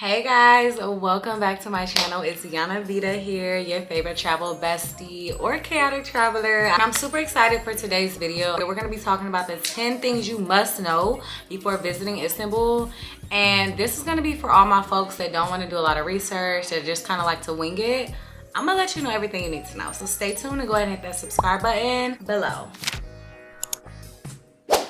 Hey guys, welcome back to my channel. It's Yana Vita here, your favorite travel bestie or chaotic traveler. And I'm super excited for today's video. We're going to be talking about the 10 things you must know before visiting Istanbul. And this is going to be for all my folks that don't want to do a lot of research, that just kind of like to wing it. I'm going to let you know everything you need to know. So stay tuned and go ahead and hit that subscribe button below.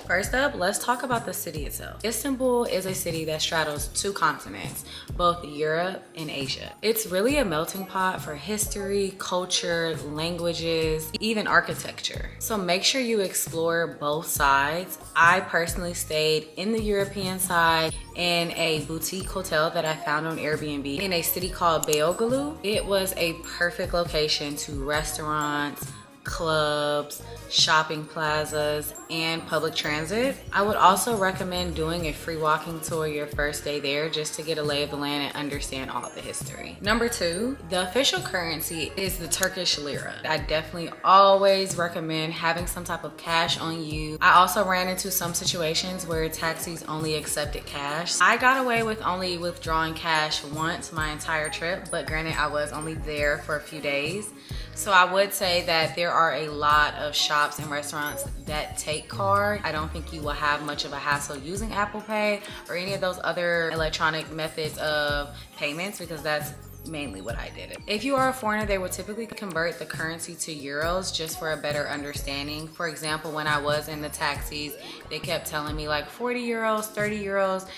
First up, let's talk about the city itself. Istanbul is a city that straddles two continents, both Europe and Asia. It's really a melting pot for history, culture, languages, even architecture. So make sure you explore both sides. I personally stayed in the European side in a boutique hotel that I found on Airbnb in a city called Beyoğlu. It was a perfect location to restaurants, clubs, shopping plazas, and public transit. I would also recommend doing a free walking tour your first day there just to get a lay of the land and understand all the history. Number two, the official currency is the Turkish lira. I definitely always recommend having some type of cash on you. I also ran into some situations where taxis only accepted cash. I got away with only withdrawing cash once my entire trip, but granted I was only there for a few days. So I would say that there are a lot of shops and restaurants that take card. I don't think you will have much of a hassle using Apple Pay or any of those other electronic methods of payments, because that's mainly what I did. If you are a foreigner, they will typically convert the currency to euros just for a better understanding. For example, when I was in the taxis, they kept telling me like 40 euros, 30 euros.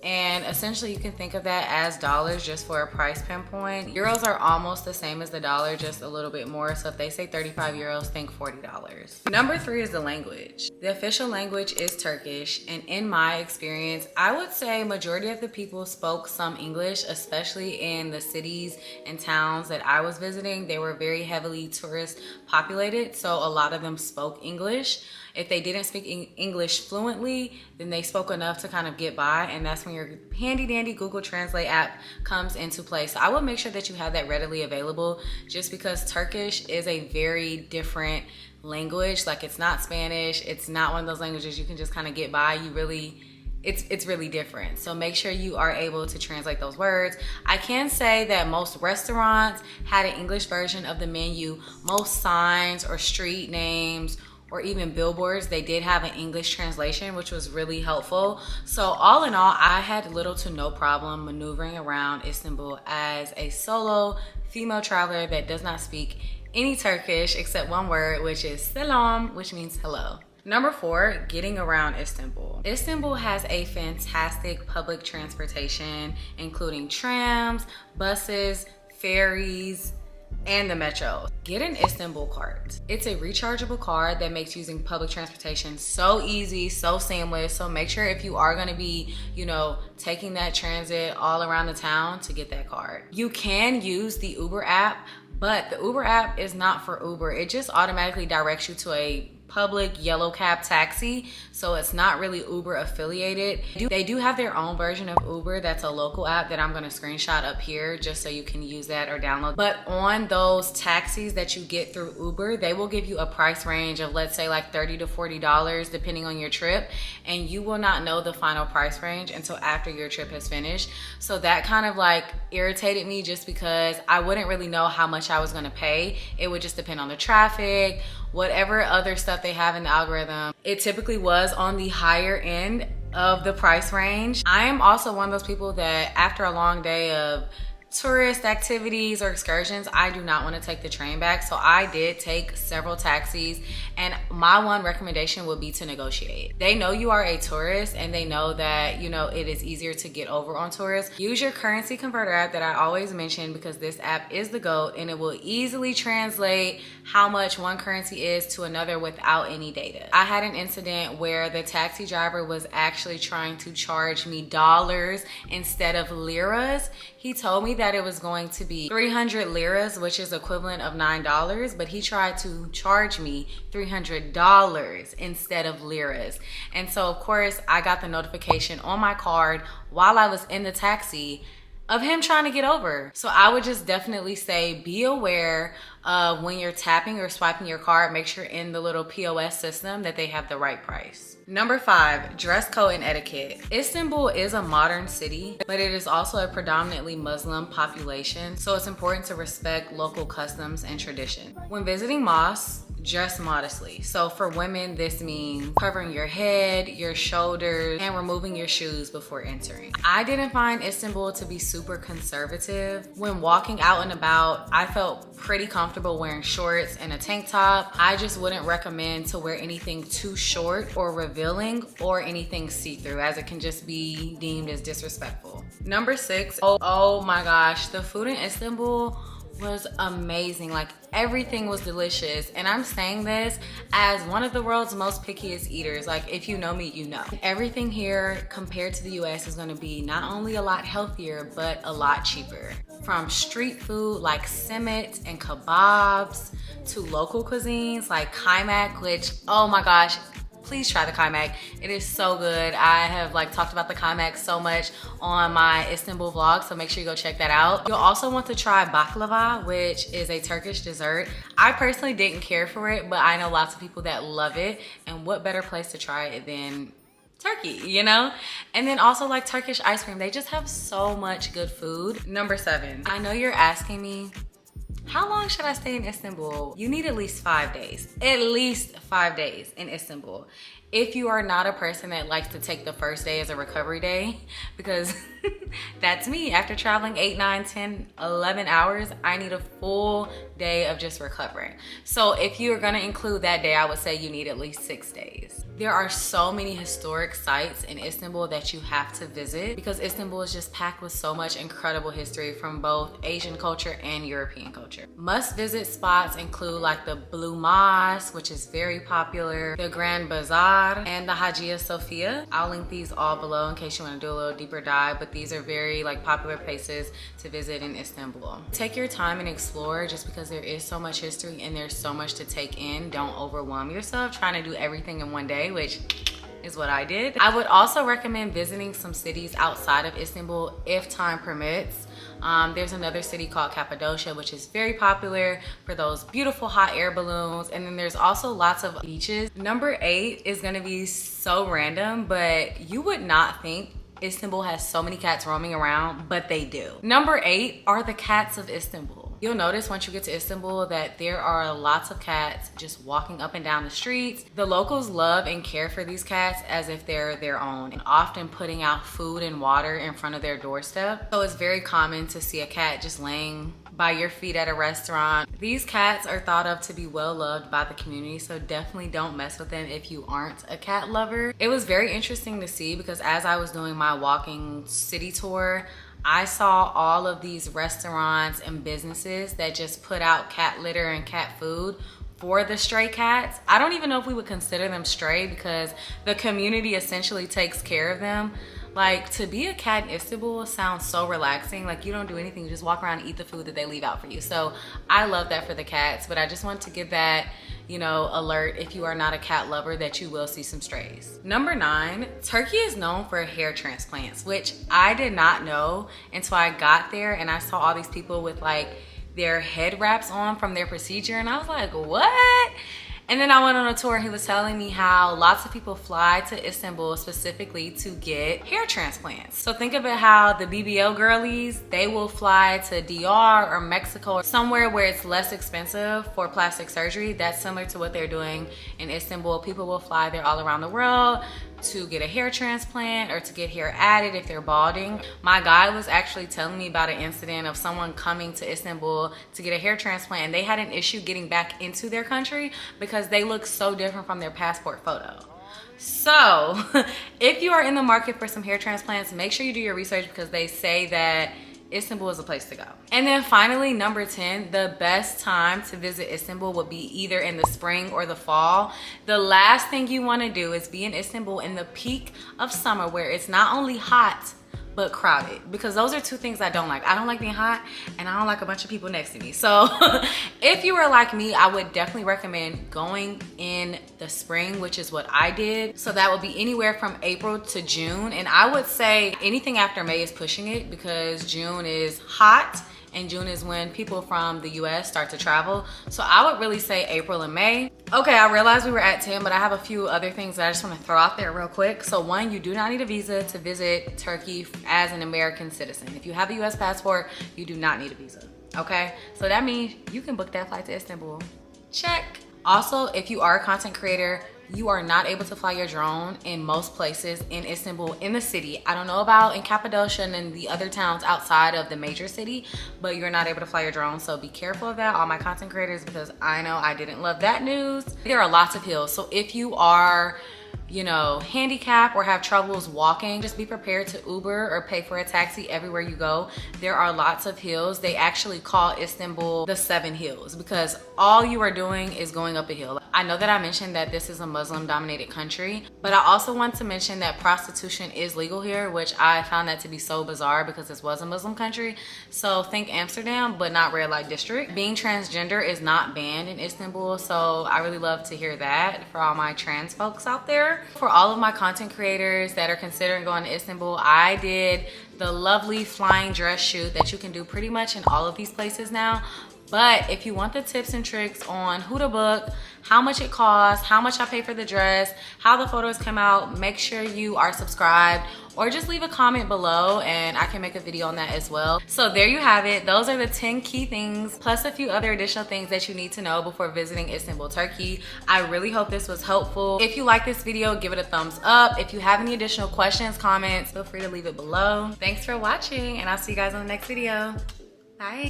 And essentially you can think of that as dollars just for a price pinpoint. Euros are almost the same as the dollar, just a little bit more. So if they say 35 euros, think $40. Number three is the language. The official language is Turkish. And in my experience, I would say majority of the people spoke some English, especially in the cities and towns that I was visiting. They were very heavily tourist populated. So a lot of them spoke English. If they didn't speak English fluently, then they spoke enough to kind of get by, and that's when your handy dandy Google Translate app comes into play. So I would make sure that you have that readily available, just because Turkish is a very different language. Like, it's not Spanish, it's not one of those languages you can just kind of get by. It's really different. So make sure you are able to translate those words. I can say that most restaurants had an English version of the menu. Most signs or street names or even billboards, they did have an English translation, which was really helpful. So all in all, I had little to no problem maneuvering around Istanbul as a solo female traveler that does not speak any Turkish except one word, which is selam, which means hello. Number four, getting around Istanbul. Istanbul has a fantastic public transportation, including trams, buses, ferries, and the metro. Get an Istanbul card. It's a rechargeable card that makes using public transportation so easy, so seamless. So make sure if you are gonna be, taking that transit all around the town, to get that card. You can use the Uber app, but the Uber app is not for Uber. It just automatically directs you to a public yellow cab taxi, so it's not really Uber affiliated. They do have their own version of Uber that's a local app that I'm gonna screenshot up here just so you can use that or download. But on those taxis that you get through Uber, they will give you a price range of, let's say, like $30 to $40 depending on your trip, and you will not know the final price range until after your trip has finished. So that kind of like irritated me, just because I wouldn't really know how much I was gonna pay. It would just depend on the traffic, whatever other stuff they have in the algorithm. It typically was on the higher end of the price range. I am also one of those people that after a long day of tourist activities or excursions, I do not want to take the train back. So I did take several taxis, and my one recommendation would be to negotiate. They know you are a tourist and they know that, it is easier to get over on tourists. Use your currency converter app that I always mention, because this app is the GOAT, and it will easily translate how much one currency is to another without any data. I had an incident where the taxi driver was actually trying to charge me dollars instead of liras. He told me that it was going to be 300 liras, which is equivalent of $9, but he tried to charge me $300 instead of liras. And so of course I got the notification on my card while I was in the taxi of him trying to get over. So I would just definitely say be aware of when you're tapping or swiping your card, make sure in the little POS system that they have the right price. Number 5, dress code and etiquette. Istanbul is a modern city, but it is also a predominantly Muslim population, so it's important to respect local customs and tradition. When visiting mosques, dress modestly. So for women, this means covering your head, your shoulders, and removing your shoes before entering. I didn't find Istanbul to be super conservative. When walking out and about, I felt pretty comfortable wearing shorts and a tank top. I just wouldn't recommend to wear anything too short or revealing or anything see-through, as it can just be deemed as disrespectful. Number 6, oh my gosh, the food in Istanbul was amazing. Like, everything was delicious, and I'm saying this as one of the world's most pickiest eaters. Like, if you know me, you know. Everything here compared to the US is gonna be not only a lot healthier, but a lot cheaper. From street food like simit and kebabs to local cuisines like kaymak, which, oh my gosh, please try the kaymak. It is so good. I have talked about the kaymak so much on my Istanbul vlog, so make sure you go check that out. You'll also want to try baklava, which is a Turkish dessert. I personally didn't care for it, but I know lots of people that love it, and what better place to try it than Turkey, you know? And then also like Turkish ice cream. They just have so much good food. Number 7, I know you're asking me, how long should I stay in Istanbul? You need at least 5 days. At least 5 days in Istanbul. If you are not a person that likes to take the first day as a recovery day, because that's me. After traveling 8, 9, 10, 11 hours, I need a full day of just recovering. So if you're gonna include that day, I would say you need at least 6 days. There are so many historic sites in Istanbul that you have to visit, because Istanbul is just packed with so much incredible history from both Asian culture and European culture. Must visit spots include like the Blue Mosque, which is very popular, the Grand Bazaar, and the Hagia Sophia. I'll link these all below in case you want to do a little deeper dive, but these are very popular places to visit in Istanbul. Take your time and explore, just because there is so much history and there's so much to take in. Don't overwhelm yourself trying to do everything in one day, which is what I did. I would also recommend visiting some cities outside of Istanbul if time permits. There's another city called Cappadocia, which is very popular for those beautiful hot air balloons. And then there's also lots of beaches. Number 8 is gonna be so random, but you would not think Istanbul has so many cats roaming around, but they do. Number 8 are the cats of Istanbul. You'll notice once you get to Istanbul that there are lots of cats just walking up and down the streets. The locals love and care for these cats as if they're their own, and often putting out food and water in front of their doorstep. So it's very common to see a cat just laying by your feet at a restaurant. These cats are thought of to be well loved by the community, so definitely don't mess with them if you aren't a cat lover. It was very interesting to see, because as I was doing my walking city tour, I saw all of these restaurants and businesses that just put out cat litter and cat food for the stray cats. I don't even know if we would consider them stray, because the community essentially takes care of them. Like, to be a cat in Istanbul sounds so relaxing. Like, you don't do anything, you just walk around and eat the food that they leave out for you. So I love that for the cats, but I just want to give that, you know, alert if you are not a cat lover that you will see some strays. Number 9, Turkey is known for hair transplants, which I did not know until I got there and I saw all these people with their head wraps on from their procedure, and I was like, what? And then I went on a tour and he was telling me how lots of people fly to Istanbul specifically to get hair transplants. So think of it how the BBL girlies, they will fly to DR or Mexico or somewhere where it's less expensive for plastic surgery. That's similar to what they're doing in Istanbul. People will fly there all around the world to get a hair transplant or to get hair added if they're balding. My guide was actually telling me about an incident of someone coming to Istanbul to get a hair transplant, and they had an issue getting back into their country because they look so different from their passport photo. So if you are in the market for some hair transplants, make sure you do your research, because they say that Istanbul is a place to go. And then finally, number 10, the best time to visit Istanbul would be either in the spring or the fall. The last thing you want to do is be in Istanbul in the peak of summer, where it's not only hot, but crowded, because those are two things I don't like. I don't like being hot, and I don't like a bunch of people next to me. So if you were like me, I would definitely recommend going in the spring, which is what I did. So that would be anywhere from April to June. And I would say anything after May is pushing it, because June is hot, and June is when people from the US start to travel. So I would really say April and May. Okay, I realized we were at 10, but I have a few other things that I just want to throw out there real quick. So one, you do not need a visa to visit Turkey as an American citizen. If you have a US passport, you do not need a visa, okay? So that means you can book that flight to Istanbul. Check. Also, if you are a content creator, you are not able to fly your drone in most places in Istanbul, in the city. I don't know about in Cappadocia and in the other towns outside of the major city, but you're not able to fly your drone. So be careful of that, all my content creators, because I know I didn't love that news. There are lots of hills. So if you are, you know, handicapped or have troubles walking, just be prepared to Uber or pay for a taxi everywhere you go. There are lots of hills. They actually call Istanbul the 7 hills, because all you are doing is going up a hill. I know that I mentioned that this is a Muslim dominated country, but I also want to mention that prostitution is legal here, which I found that to be so bizarre, because this was a Muslim country. So think Amsterdam, but not red light district. Being transgender is not banned in Istanbul, so I really love to hear that for all my trans folks out there. For all of my content creators that are considering going to Istanbul, I did the lovely flying dress shoot that you can do pretty much in all of these places now. But if you want the tips and tricks on who to book, how much it costs, how much I pay for the dress, how the photos come out, make sure you are subscribed, or just leave a comment below and I can make a video on that as well. So there you have it. Those are the 10 key things, plus a few other additional things that you need to know before visiting Istanbul, Turkey. I really hope this was helpful. If you like this video, give it a thumbs up. If you have any additional questions, comments, feel free to leave it below. Thanks for watching, and I'll see you guys on the next video. Bye.